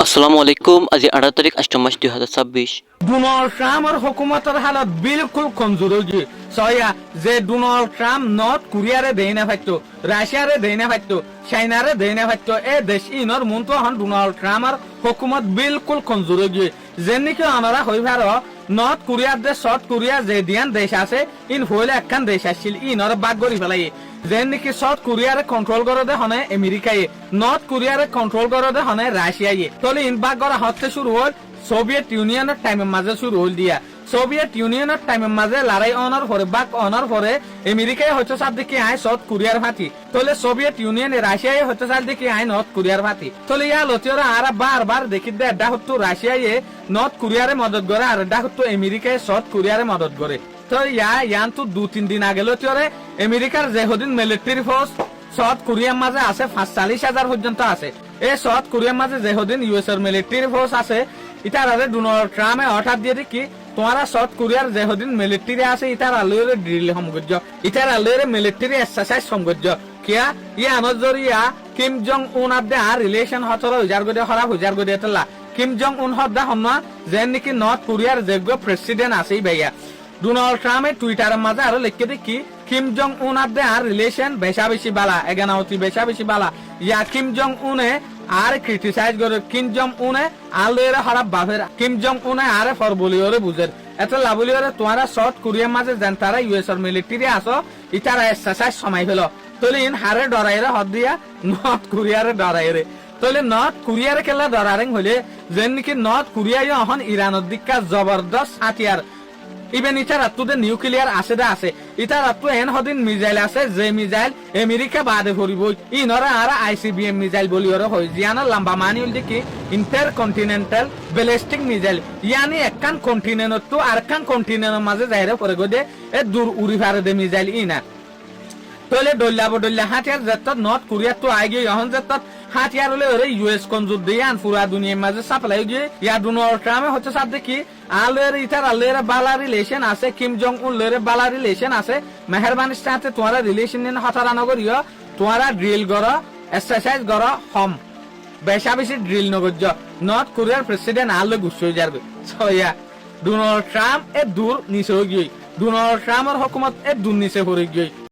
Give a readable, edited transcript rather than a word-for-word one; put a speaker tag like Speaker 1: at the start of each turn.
Speaker 1: আসসালামু আলাইকুম। আজি 18 তারিখ 8 মাস 2026।
Speaker 2: ডোনাল্ড ট্রাম্পের হুকুমতের হালত বিলকুল কমজোর হয়ে গিয়ে সয়া যে ডোনাল্ড ট্রাম্প নর্থ কোরিয়ারে দেই না পারতো, রাশিয়ারে দেই না পারতো, চাইনারে দেই না পারতো, এ দেশ ইনর মন তো হন ডোনাল্ড ট্রাম্পের হুকুমত বিলকুল কমজোর হয়ে গিয়ে যেন নাকি আমরা হইবার নর্থ কোরিয়ার দেশ সাউথ কোরিয়া যে দিয়ান দেশ আছে ইন হইলে একখান দেশ আসছিল ইনর বাগ করি ফেলাই যেন নাকি সাউথ কোরিয়ারে কন্ট্রোল করে দে হনে আমেরিকায়, নর্থ কোরিয়ারে কন্ট্রোল করে দে হনে রাশিয়ায়। তাহলে ইন বাগ করা হতে শুরু হল সোভিয়েত ইউনিয়নের টাইমের মাঝে শুরু হল দিয়া সোভিয়েত ইউনিয়নের টাইমের মাঝে লড়াই অনার পরে বাক অনার পরে আমেরিকায় হচ্ছে সার দিকে আয় সাউথ কোরিয়ার ভাতি, তাহলে সোভিয়েত ইউনিয়নে রাশিয়ায় হচ্ছে সার দিকে আয় নর্থ কোরিয়ার ভাতি। তাহলে ইয়া লতিওরা আর বারবার দেখি দে এডা হতো রাশিয়ায় নর্থ কোরিয়ারে মদত করে আর এডা হতো আমেরিকায় সাউথ কোরিয়ারে মদত করে। তো ইয়ান তো 2-3 দিন আগে লতিওরে আমেরিকার যেহদিন মিলিটারি ফোর্স সাউথ কোরিয়ার মাঝে আছে 45,000 পর্যন্ত আছে। এই সাউথ কোরিয়ার মাঝে যেহদিন ইউএস এর মিলিটারি ফোর্স আছে ইতার আরে ডোনাল্ড ট্রাম্পে হঠাৎ দিয়ে দেখি তোমারা সাউথ কোরিয়ার যেহদিন মিলিটারি আছে ইতার আলোরে ড্রিল সমগজ্য, ইতার আলোরে মিলিটারি এক্সারসাইজ সমগজ্য কিয়া ইয়া নজরিয়া কিম জং উন আদে আর রিলেশন হতর হুজার গদে খারাপ হুজার গদে তলা কিম জং উন হদা হন্না যেন নাকি নর্থ কোরিয়ার যোগ্য প্রেসিডেন্ট আছে ভাইয়া ডোনাল্ড ট্রাম্পের টুইটারের মাঝে আরো লিখে দেখি কিম জং উন আদে আর রিলেশন বেশা বেশি বালা এগানাওতি বেশা বেশি বালা ইয়া কিম জং উনে আর ক্রিটিসাইজ করে কিম জং উনে আলোরে খারাপ বাফের কিম জং উনে আরে ফর বলিওরে বুঝের এত লাবলিওরে তোমারা সাউথ কোরিয়ার মাঝে যেন তারা ইউএস এর মিলিটারি আসো ইতারা এক্সারসাইজ সময় ফেলো তাহলে ইন হারে ডরাইরে হদ দিয়া নর্থ কোরিয়ারে ডরাইরে তাহলে নর্থ কোরিয়ারে খেলা ডরারেং হলে যেন নাকি নর্থ কোরিয়ায় এখন ইরানের দিকা জবরদস্ত হাতিয়ার ইভেন ইটার আত্মদের নিউক্লিয়ার আছে দা আছে ইটার আত্ম এন হদিন মিসাইল আছে যে মিসাইল আমেরিকা বাদে ভরিব ইনরা আর আইসিবিএম মিসাইল বলি ওর হয় জিয়ানা লম্বা মানি হল দেখি ইন্টার কন্টিনেন্টাল ব্যালিস্টিক মিসাইল ইয়ানি একখান কন্টিনেন্ট তো আরখান কন্টিনেন্টের মাঝে যাইরে করে গদে এ দূর উড়ি ফারে দে মিসাইল ইনা তাহলে ডল্লা হাতিয়ার যত নর্থ কোরিয়া তো আগে এখন যত হাতিয়ার হলে ওরে ইউএস কনজুর দিয়ে আন পুরা দুনিয়ার মাঝে সাপ্লাই গিয়ে ইয়া ডোনাল্ড ট্রাম্পে হচ্ছে সাথে দেখি আলোর ইটার আলোর বালা রিলেশন আছে কিম জং উন লোর বালা রিলেশন আছে মেহরবানি সাথে তোমারা রিলেশন নিন হতারা নগরিয় তোমারা ড্রিল করো এক্সারসাইজ করো হম বেশা বেশি ড্রিল নগর্য নর্থ কোরিয়ার প্রেসিডেন্ট আলো গুছো যাবে সয়া ডোনাল্ড ট্রাম্প এ দূর নিচে গিয়ে ডোনাল্ড ট্রাম্পের হুকুমত এ দূর নিচে পড়ে গিয়ে